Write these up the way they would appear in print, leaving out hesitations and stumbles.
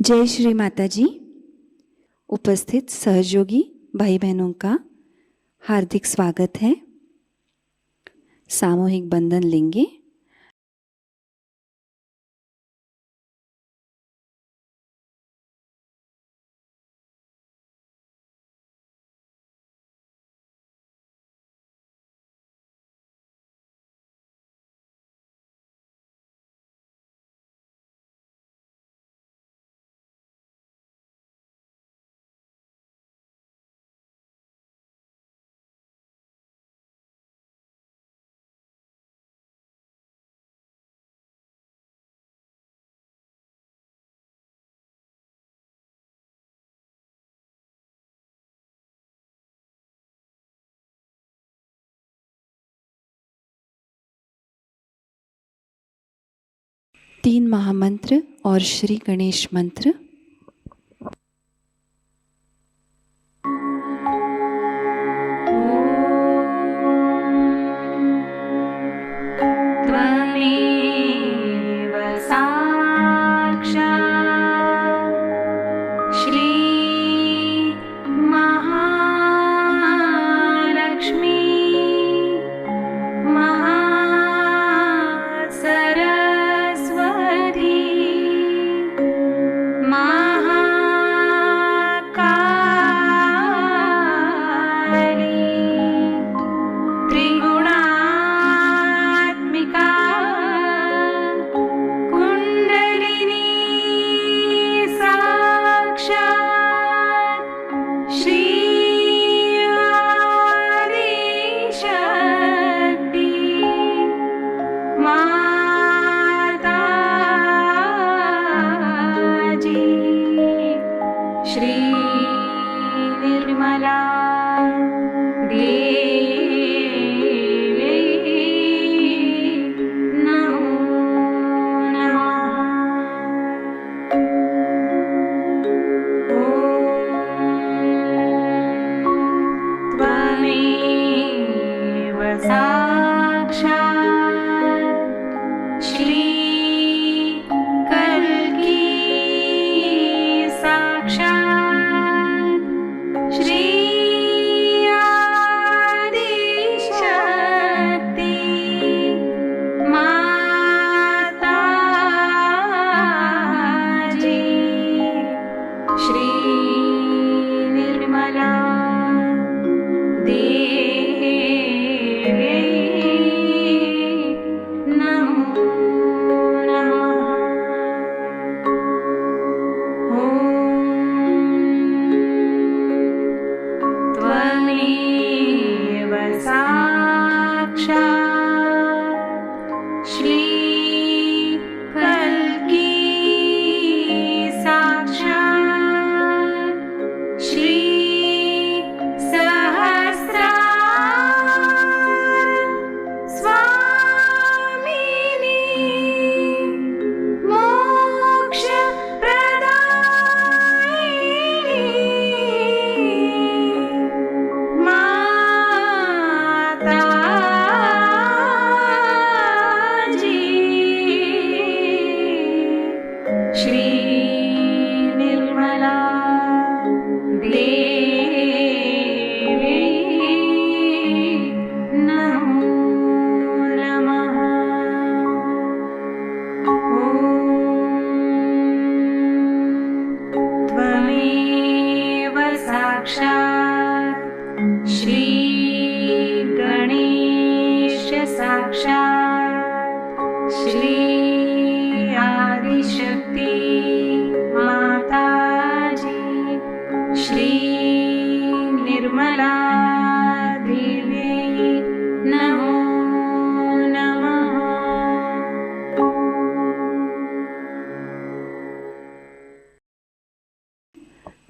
जय श्री माता जी। उपस्थित सहयोगी भाई बहनों का हार्दिक स्वागत है। सामूहिक बंधन लेंगे। तीन महामंत्र और श्री गणेश मंत्र।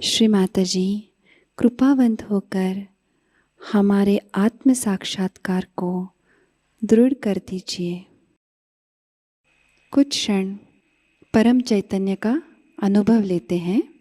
श्री माता जी, कृपावंत होकर हमारे आत्म साक्षात्कार को दृढ़ कर दीजिए। कुछ क्षण परम चैतन्य का अनुभव लेते हैं।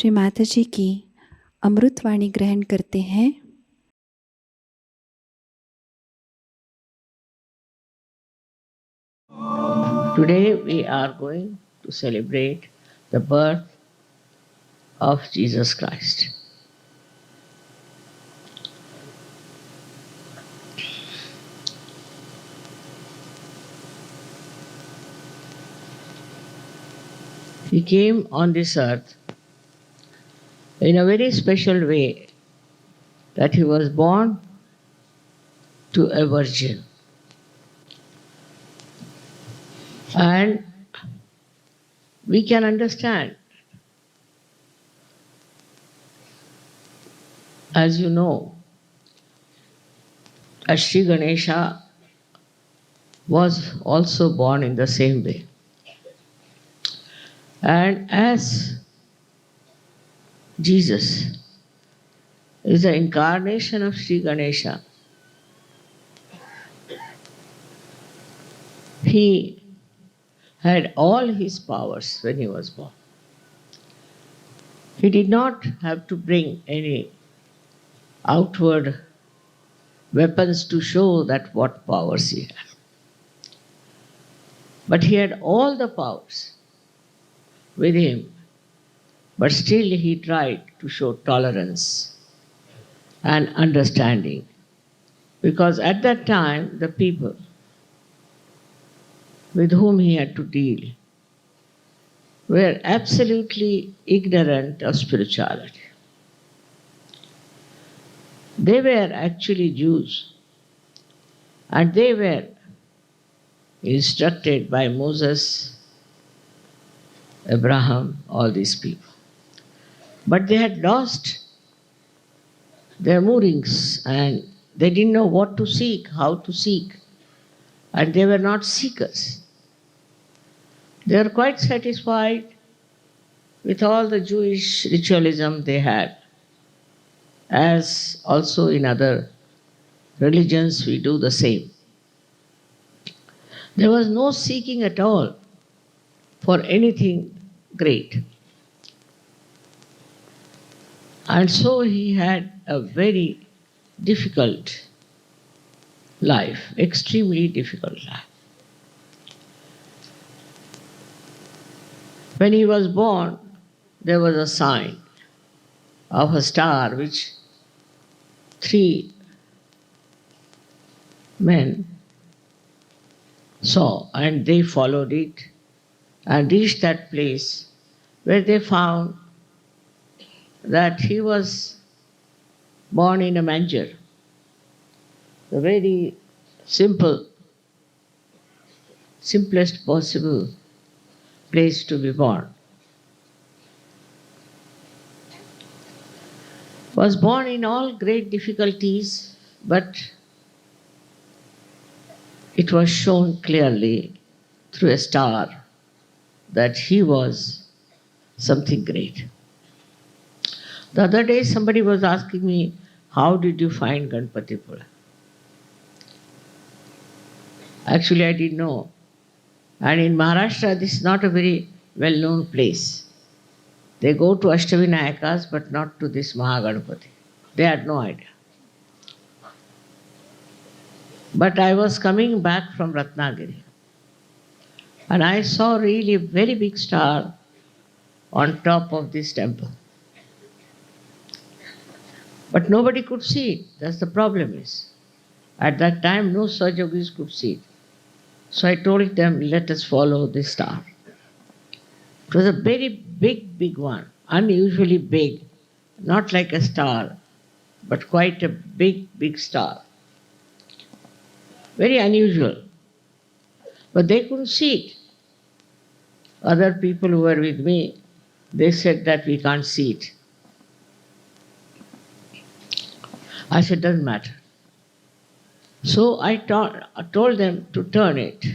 श्री माता जी की अमृतवाणी ग्रहण करते हैं। Today we are going to celebrate the birth of Jesus Christ. He came on this earth in a very special way, that he was born to a virgin. And we can understand, as you know, that Sri Ganesha was also born in the same way. And as Jesus is the incarnation of Sri Ganesha, he had all his powers when he was born. He did not have to bring any outward weapons to show that what powers he had. But he had all the powers with him, but still he tried to show tolerance and understanding. Because at that time, the people with whom he had to deal were absolutely ignorant of spirituality. They were actually Jews, and they were instructed by Moses, Abraham, all these people. But they had lost their moorings and they didn't know what to seek, how to seek, and they were not seekers. They were quite satisfied with all the Jewish ritualism they had, as also in other religions we do the same. There was no seeking at all for anything great. And so he had a very difficult life, extremely difficult life. When he was born, there was a sign of a star which 3 men saw, and they followed it and reached that place where they found that he was born in a manger, a very simplest possible place to be born. Was born in all great difficulties, but it was shown clearly through a star that he was something great. The other day somebody was asking me, how did you find Ganpatipura? Actually, I didn't know. And in Maharashtra, this is not a very well-known place. They go to Ashtavinayakas, but not to this Mahaganpati. They had no idea. But I was coming back from Ratnagiri, and I saw really a very big star on top of this temple. But nobody could see it. That's the problem is. At that time, no Sahajogis could see it. So I told them, let us follow this star. It was a very big one, unusually big, not like a star, but quite a big star. Very unusual. But they couldn't see it. Other people who were with me, they said that we can't see it. I said, doesn't matter. So I told them to turn it.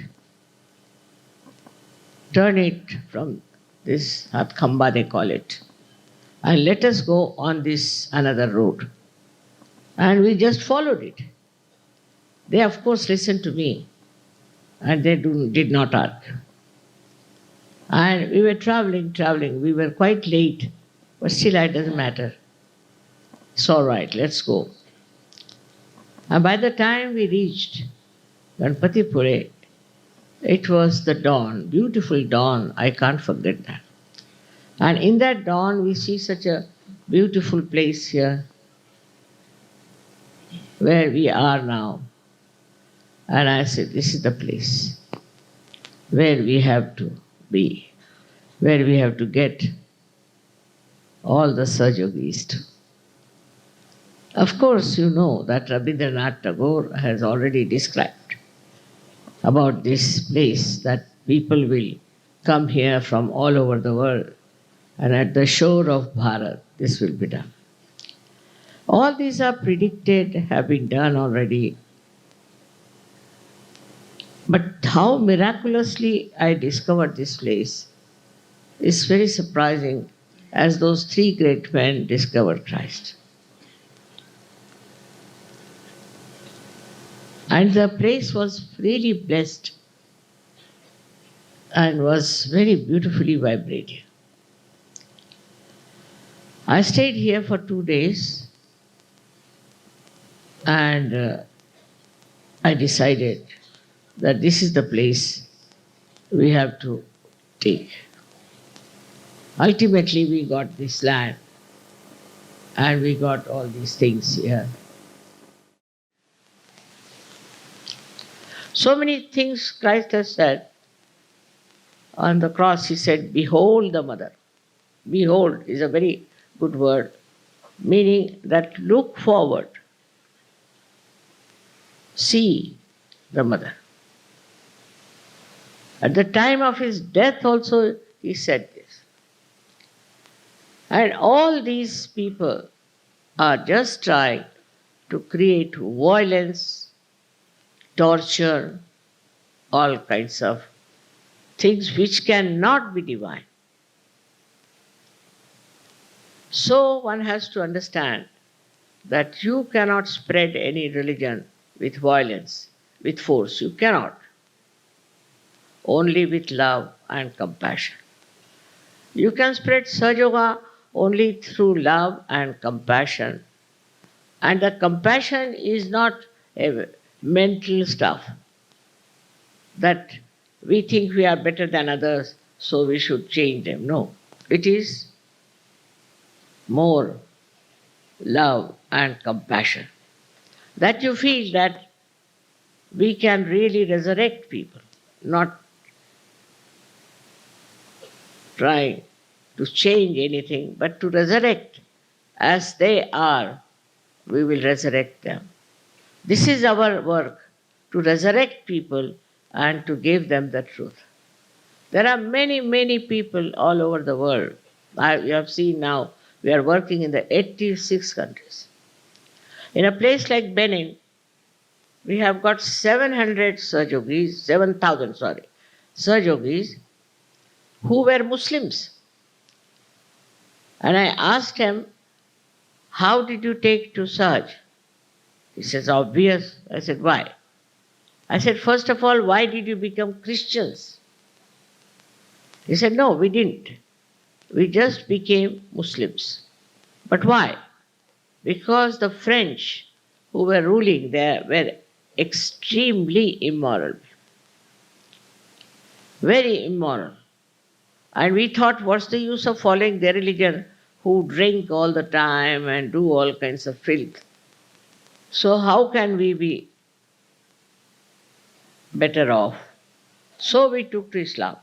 Turn it from this Hathkhamba, they call it. And let us go on this another road. And we just followed it. They, of course, listened to me. And they did not argue. And we were traveling. We were quite late. But still, it doesn't matter. It's all right, let's go. And by the time we reached Ganpatipure, it was the dawn, beautiful dawn. I can't forget that. And in that dawn, we see such a beautiful place here where we are now. And I said, this is the place where we have to be, where we have to get all the Sahajogis to. Of course, you know that Rabindranath Tagore has already described about this place, that people will come here from all over the world, and at the shore of Bharat, this will be done. All these are predicted, have been done already. But how miraculously I discovered this place is very surprising, as those three great men discovered Christ. And the place was really blessed and was very beautifully vibrating. I stayed here for 2 days, and I decided that this is the place we have to take. Ultimately, we got this land and we got all these things here. So many things Christ has said. On the cross, he said, behold the mother. Behold is a very good word, meaning that look forward. See the mother. At the time of his death also, he said this. And all these people are just trying to create violence, torture, all kinds of things which cannot be divine. So one has to understand that you cannot spread any religion with violence, with force. You cannot. Only with love and compassion. You can spread Sahaja only through love and compassion. And the compassion is not a mental stuff that we think we are better than others, so we should change them. No. It is more love and compassion. That you feel that we can really resurrect people, not trying to change anything, but to resurrect as they are, we will resurrect them. This is our work, to resurrect people and to give them the truth. There are many, many people all over the world. You have seen now, we are working in the 86 countries. In a place like Benin, we have got 700 Sahajogis, 7,000, Sahajogis, who were Muslims. And I asked him, how did you take to Sahaj? He says, obvious. I said, why? I said, first of all, why did you become Christians? He said, no, we didn't. We just became Muslims. But why? Because the French who were ruling there were extremely immoral. Very immoral. And we thought, what's the use of following their religion, who drink all the time and do all kinds of filth? So how can we be better off? So we took to Islam.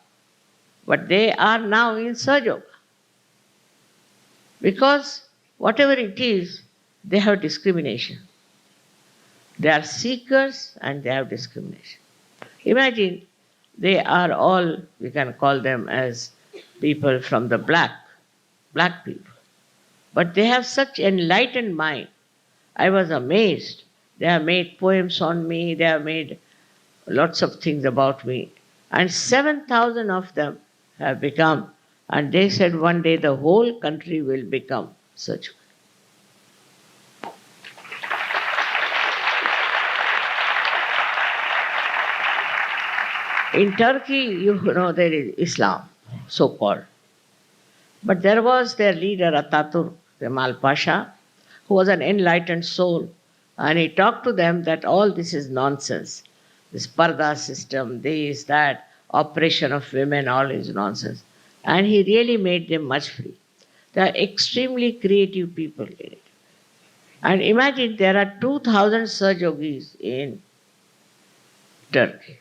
But they are now in Sahaja. Because whatever it is, they have discrimination. They are seekers and they have discrimination. Imagine, they are all, we can call them as people from the black people. But they have such enlightened mind. I was amazed. They have made poems on me, they have made lots of things about me. And 7,000 of them have become, and they said one day the whole country will become such. In Turkey, you know, there is Islam, so-called. But there was their leader, Ataturk Kemal Pasha, who was an enlightened soul, and he talked to them that all this is nonsense. This parda system, this, that, oppression of women, all is nonsense. And he really made them much free. They are extremely creative people in it. And imagine there are 2,000 Sahajogis in Turkey.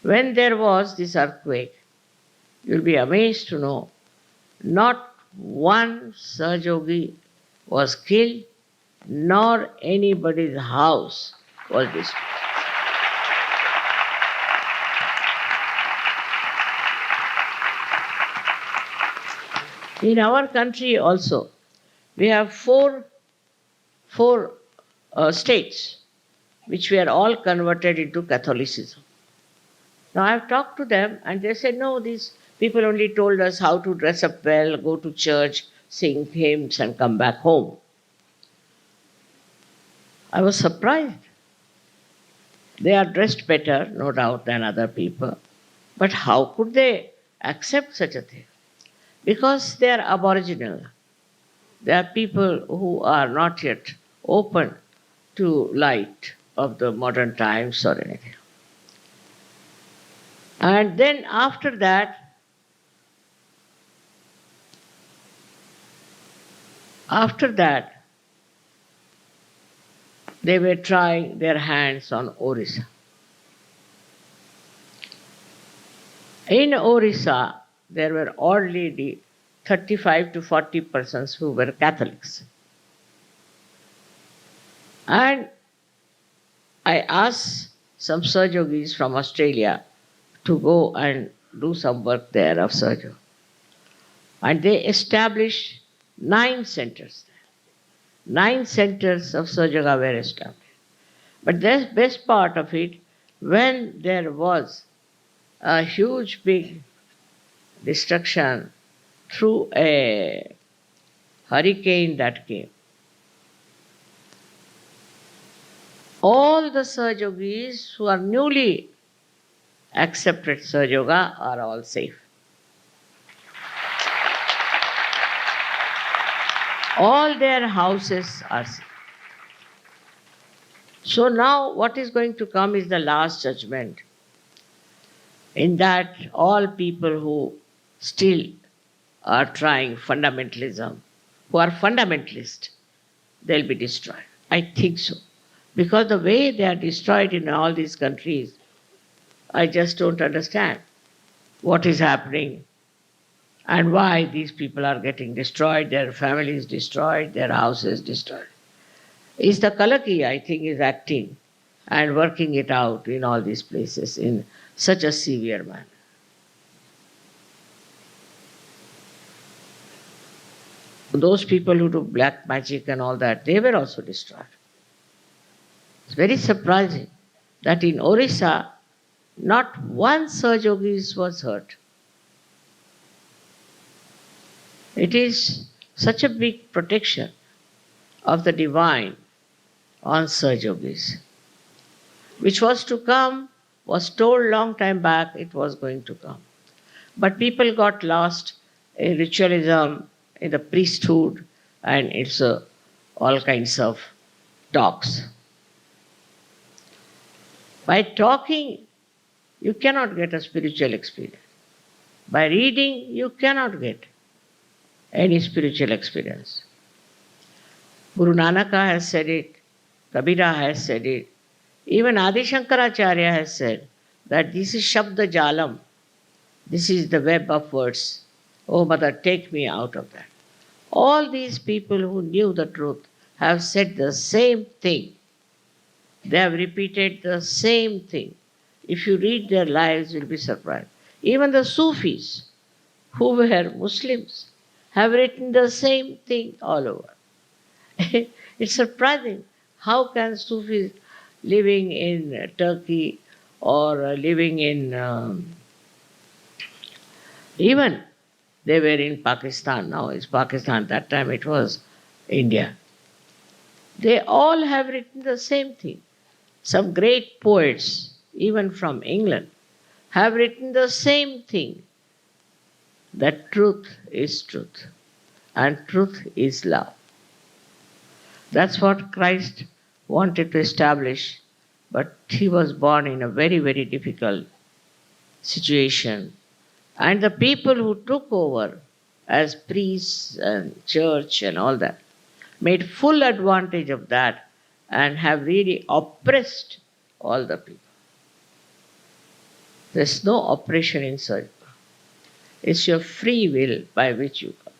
When there was this earthquake, you'll be amazed to know not one Sahajogi was killed, nor anybody's house was destroyed. In our country also, we have four states which were all converted into Catholicism. Now I've talked to them and they said, no, these people only told us how to dress up well, go to church, sing hymns and come back home. I was surprised. They are dressed better, no doubt, than other people. But how could they accept such a thing? Because they are aboriginal. They are people who are not yet open to light of the modern times or anything. And then after that, they were trying their hands on Orissa. In Orissa, there were already 35 to 40 persons who were Catholics. And I asked some Sahajogis from Australia to go and do some work there of Sahaja. And they established 9 centers there. 9 centers of Sahaja were established. But the best part of it, when there was a huge big destruction through a hurricane that came, all the Sahajogis who are newly accepted Sahaja are all safe. All their houses are safe. So now what is going to come is the last judgment. In that all people who still are trying fundamentalism, who are fundamentalist, they'll be destroyed. I think so. Because the way they are destroyed in all these countries, I just don't understand what is happening and why these people are getting destroyed, their families destroyed, their houses destroyed. Is the Kalaki, I think, is acting and working it out in all these places in such a severe manner. Those people who do black magic and all that, they were also destroyed. It's very surprising that in Orissa, not one Sahajogis was hurt. It is such a big protection of the divine on Sahajogis. Which was to come, was told long time back it was going to come. But people got lost in ritualism, in the priesthood, and it's all kinds of talks. By talking, you cannot get a spiritual experience. By reading, you cannot get any spiritual experience. Guru Nanaka has said it, Kabira has said it, even Adi Shankaracharya has said that this is Shabda Jalam, this is the web of words. Oh Mother, take me out of that. All these people who knew the truth have said the same thing. They have repeated the same thing. If you read their lives, you'll be surprised. Even the Sufis, who were Muslims, have written the same thing all over. It's surprising. How can Sufis living in Turkey or living in even they were in Pakistan, now it's Pakistan, that time it was India. They all have written the same thing. Some great poets, even from England, have written the same thing. that truth is truth and truth is love. That's what Christ wanted to establish, but he was born in a very, very difficult situation. And the people who took over as priests and church and all that made full advantage of that and have really oppressed all the people. There's no oppression in Sadhguru. It's your free will by which you come.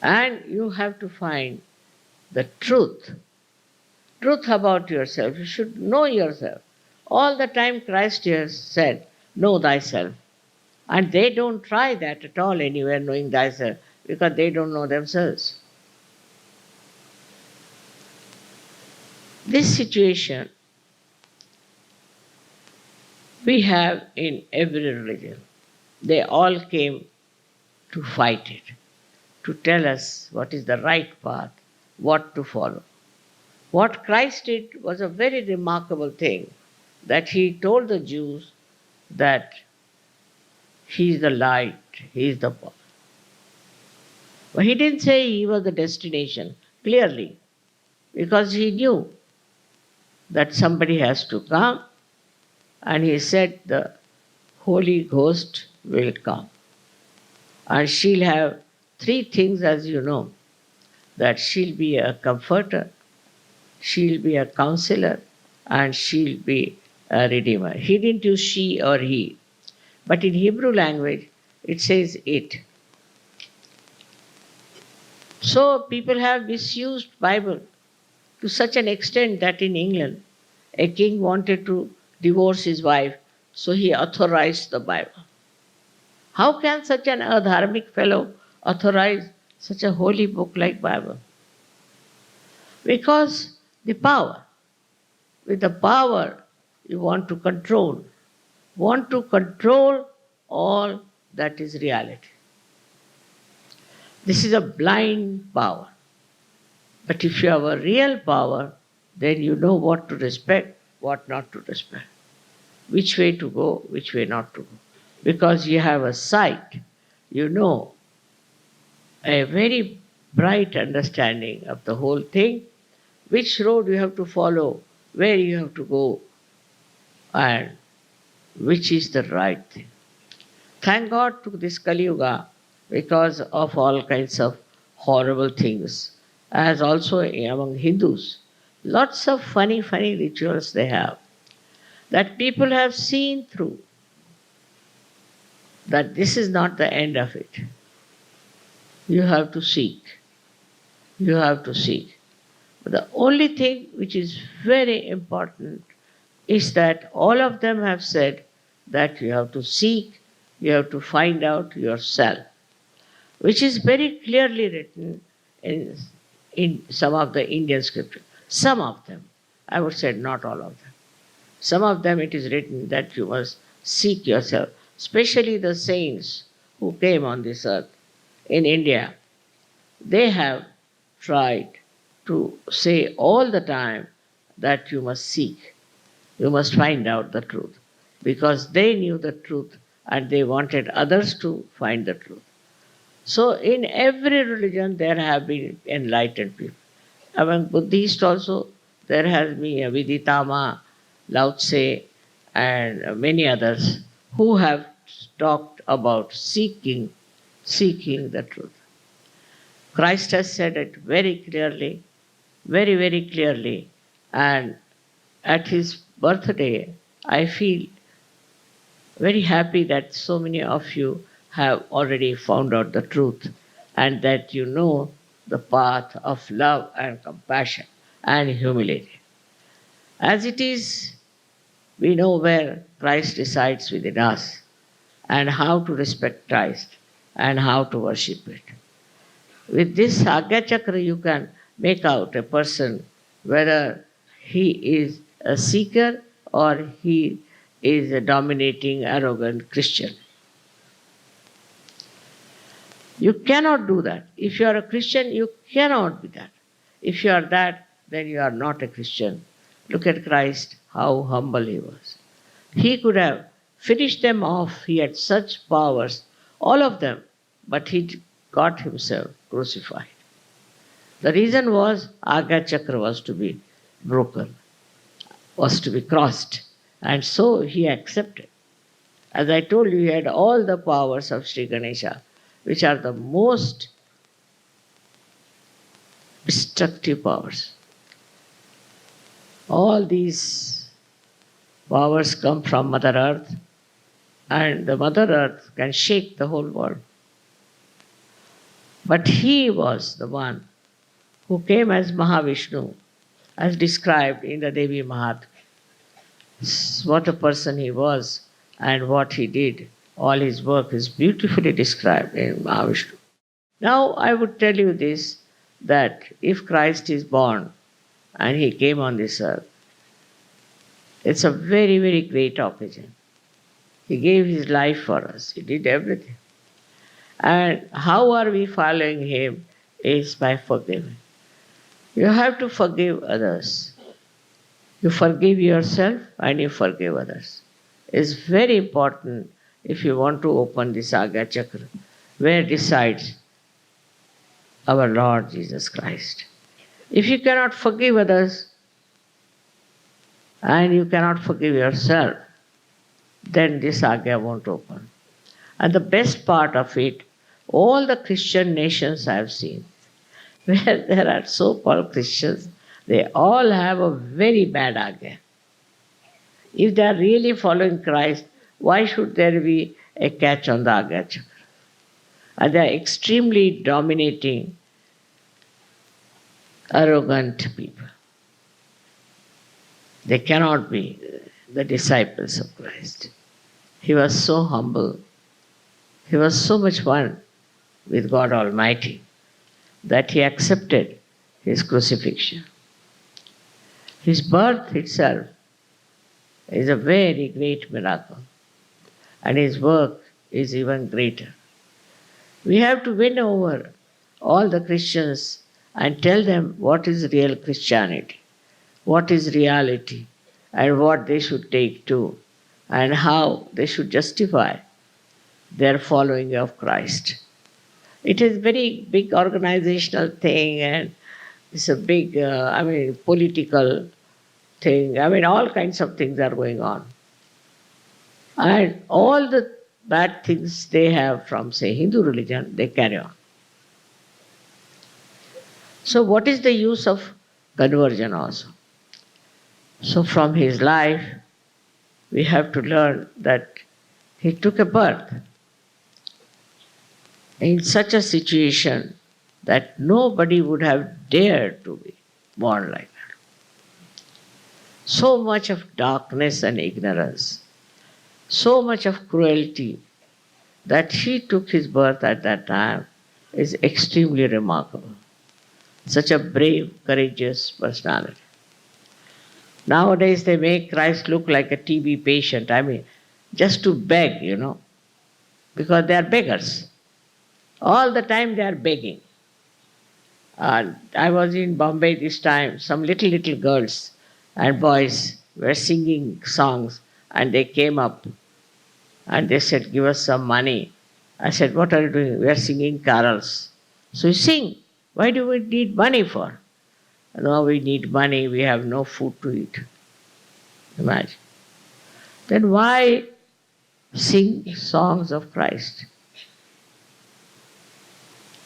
And you have to find the truth about yourself. You should know yourself. All the time Christ has said, know thyself. And they don't try that at all anywhere, knowing thyself, because they don't know themselves. This situation we have in every religion. They all came to fight it, to tell us what is the right path, what to follow. What Christ did was a very remarkable thing, that he told the Jews that he is the light, he is the path. But he didn't say he was the destination, clearly, because he knew that somebody has to come, and he said the Holy Ghost will come. And she'll have three things, as you know, that she'll be a comforter, she'll be a counselor, and she'll be a redeemer. He didn't use she or he, but in Hebrew language it says it. So people have misused Bible to such an extent that in England a king wanted to divorce his wife, so he authorized the Bible. How can such an adharmic fellow authorize such a holy book like Bible? Because the power. With the power you want to control all that is reality. This is a blind power. But if you have a real power, then you know what to respect, what not to respect, which way to go, which way not to go. Because you have a sight, you know, a very bright understanding of the whole thing, which road you have to follow, where you have to go, and which is the right thing. Thank God to this Kali Yuga because of all kinds of horrible things, as also among Hindus. Lots of funny rituals they have that people have seen through, that this is not the end of it. You have to seek. You have to seek. But the only thing which is very important is that all of them have said that you have to seek, you have to find out yourself, which is very clearly written in some of the Indian scriptures. Some of them, I would say not all of them. Some of them it is written that you must seek yourself, especially the saints who came on this earth in India. They have tried to say all the time that you must seek, you must find out the truth, because they knew the truth and they wanted others to find the truth. So in every religion there have been enlightened people. Among Buddhists also there has been Viditama, Lao Tse, and many others who have talked about seeking the truth. Christ has said it very clearly, very clearly, and at his birthday I feel very happy that so many of you have already found out the truth and that you know the path of love and compassion and humility. As it is, we know where Christ resides within us and how to respect Christ and how to worship it. With this Agya Chakra you can make out a person whether he is a seeker or he is a dominating, arrogant Christian. You cannot do that. If you are a Christian, you cannot be that. If you are that, then you are not a Christian. Look at Christ, how humble he was. He could have finished them off. He had such powers all of them, but he got himself crucified. The reason was Agya Chakra was to be broken, was to be crossed, and so he accepted. As I told you, he had all the powers of Sri Ganesha, which are the most destructive powers. All these powers come from Mother Earth, and the Mother Earth can shake the whole world. But he was the one who came as Mahavishnu, as described in the Devi Mahatmya. What a person he was and what he did. All his work is beautifully described in Mahavishnu. Now I would tell you this, that if Christ is born and he came on this earth, it's a very, very great occasion. He gave his life for us. He did everything. And how are we following him is by forgiving. You have to forgive others. You forgive yourself and you forgive others. It's very important if you want to open this Agya Chakra, where decides our Lord Jesus Christ. If you cannot forgive others and you cannot forgive yourself, then this Agya won't open. And the best part of it, all the Christian nations I have seen, where there are so-called Christians, they all have a very bad Agya. If they are really following Christ, why should there be a catch on the Agya Chakra? And they are extremely dominating, arrogant people. They cannot be the disciples of Christ. He was so humble. He was so much one with God Almighty that he accepted his crucifixion. His birth itself is a very great miracle, and his work is even greater. We have to win over all the Christians and tell them what is real Christianity, what is reality, and what they should take to, and how they should justify their following of Christ. It is a very big organizational thing, and it's a big, political thing. All kinds of things are going on. And all the bad things they have from, say, Hindu religion, they carry on. So what is the use of conversion also? So from his life, we have to learn that he took a birth in such a situation that nobody would have dared to be born like that. So much of darkness and ignorance, so much of cruelty that he took his birth at that time is extremely remarkable. Such a brave, courageous personality. Nowadays they make Christ look like a TB patient, just to beg, because they are beggars. All the time they are begging. I was in Bombay this time, some little girls and boys were singing songs, and they came up and they said, "Give us some money." I said, "What are you doing?" "We are singing carols." "So you sing. Why do we need money for?" "No, we need money. We have no food to eat." Imagine. Then why sing songs of Christ?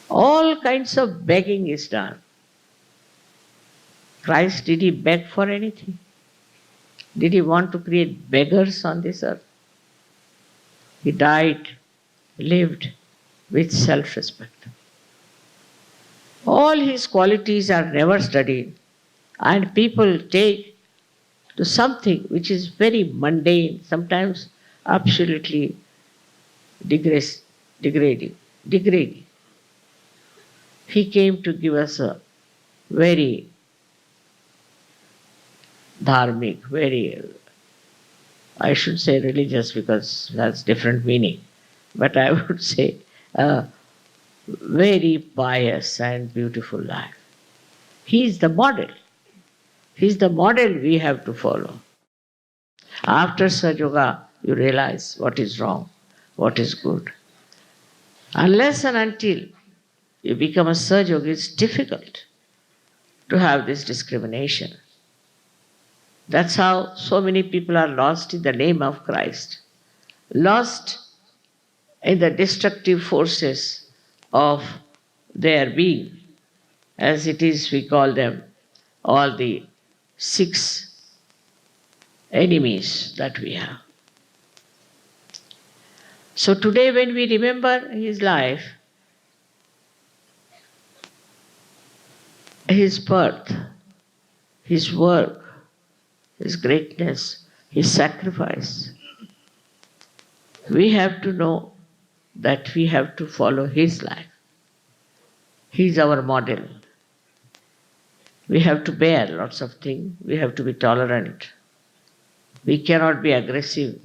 All kinds of begging is done. Christ, did he beg for anything? Did he want to create beggars on this earth? He died, lived with self-respect. All his qualities are never studied, and people take to something which is very mundane, sometimes absolutely degrading. He came to give us a very dharmic, very, I should say religious because that's different meaning, but I would say a very pious and beautiful life. He is the model. He is the model we have to follow. After Sahaja Yoga, you realize what is wrong, what is good. Unless and until you become a Sahaja, it's difficult to have this discrimination. That's how so many people are lost in the name of Christ, lost in the destructive forces of their being, as it is, we call them all the six enemies that we have. So today, when we remember his life, his birth, his work, his greatness, his sacrifice, we have to know that we have to follow his life. He is our model. We have to bear lots of things. We have to be tolerant. We cannot be aggressive.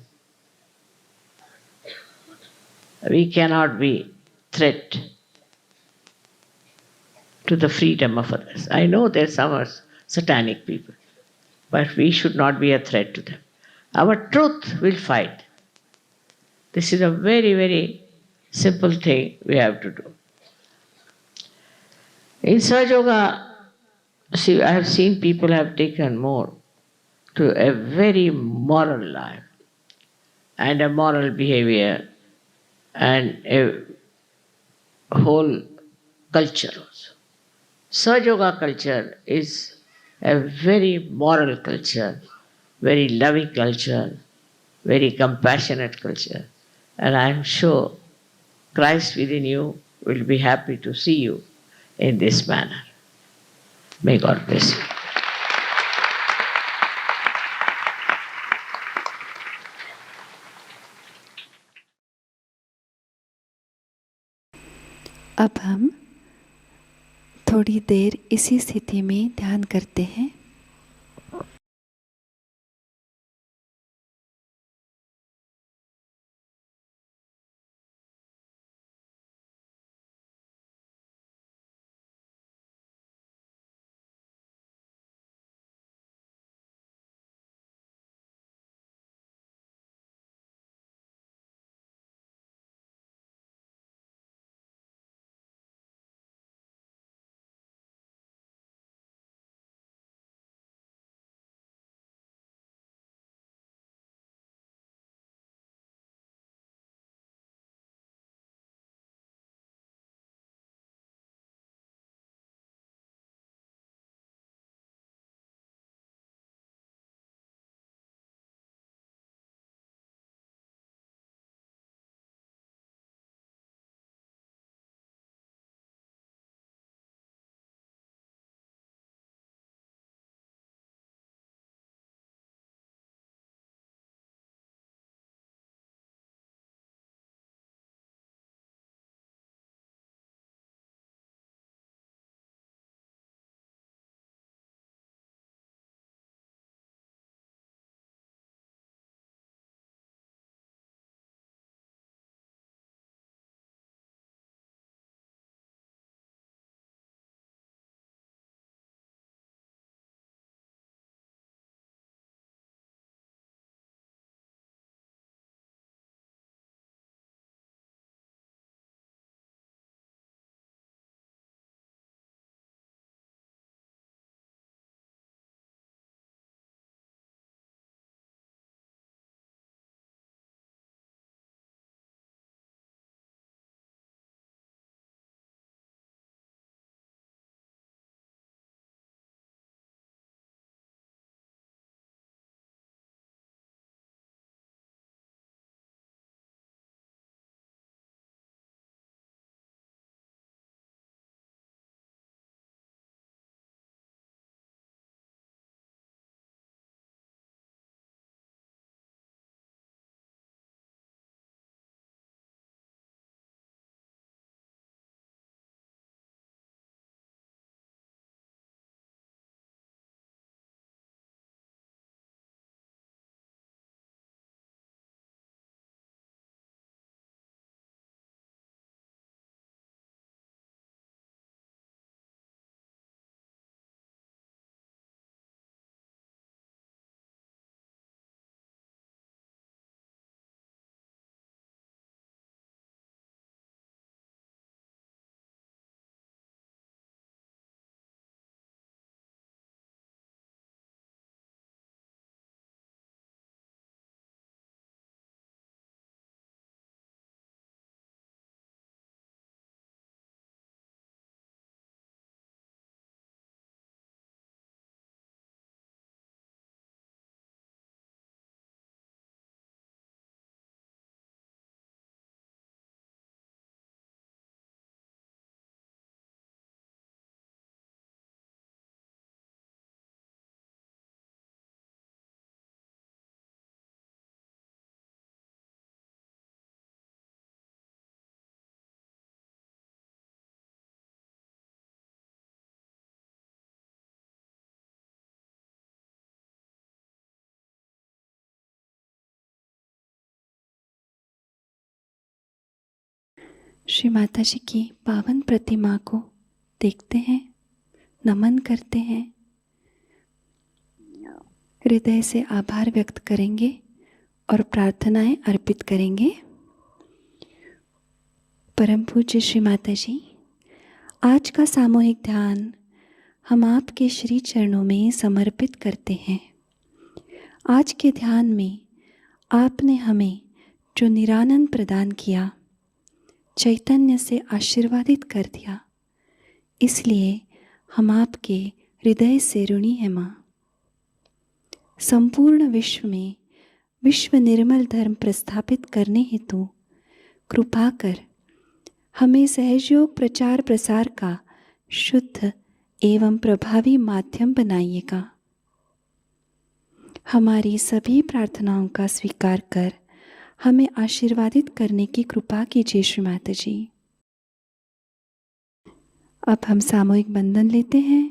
We cannot be threat to the freedom of others. I know there are some satanic people, but we should not be a threat to them. Our truth will fight. This is a very, very simple thing we have to do. In Sahaja Yoga, see, I have seen people have taken more to a very moral life and a moral behavior and a whole culture also. Sahaja Yoga culture is a very moral culture, very loving culture, very compassionate culture. And I am sure Christ within you will be happy to see you in this manner. May God bless you. अब हम थोड़ी देर इसी स्थिति में ध्यान करते हैं। श्री माता जी की पावन प्रतिमा को देखते हैं, नमन करते हैं, हृदय से आभार व्यक्त करेंगे और प्रार्थनाएं अर्पित करेंगे। परम पूज्य श्री माता जी, आज का सामूहिक ध्यान हम आपके श्री चरणों में समर्पित करते हैं। आज के ध्यान में आपने हमें जो निरानंद प्रदान किया, चैतन्य से आशीर्वादित कर दिया, इसलिए हम आपके हृदय से ऋणी हैं माँ। संपूर्ण विश्व में विश्व निर्मल धर्म प्रस्थापित करने हेतु कृपा कर हमें सहयोग प्रचार प्रसार का शुद्ध एवं प्रभावी माध्यम बनाइएगा। हमारी सभी प्रार्थनाओं का स्वीकार कर हमें आशीर्वादित करने की कृपा कीजिए श्री माता जी। अब हम सामूहिक बंधन लेते हैं।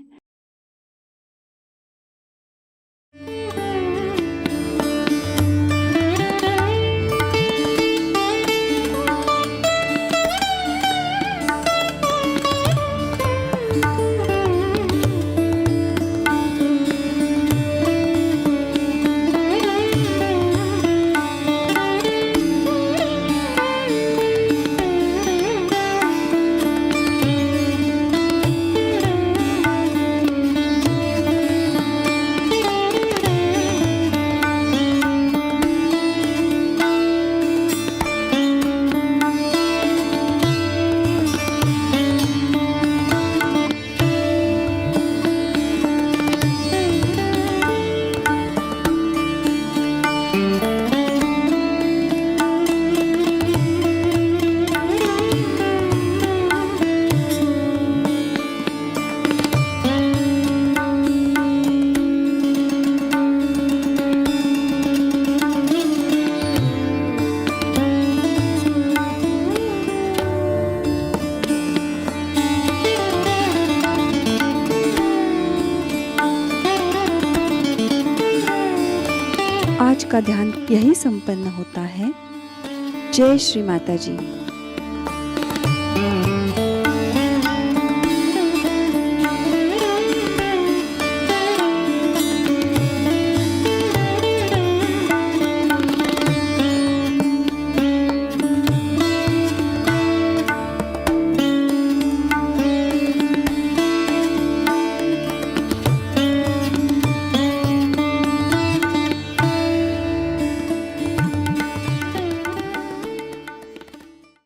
आज का ध्यान यही संपन्न होता है। जय श्री माता जी।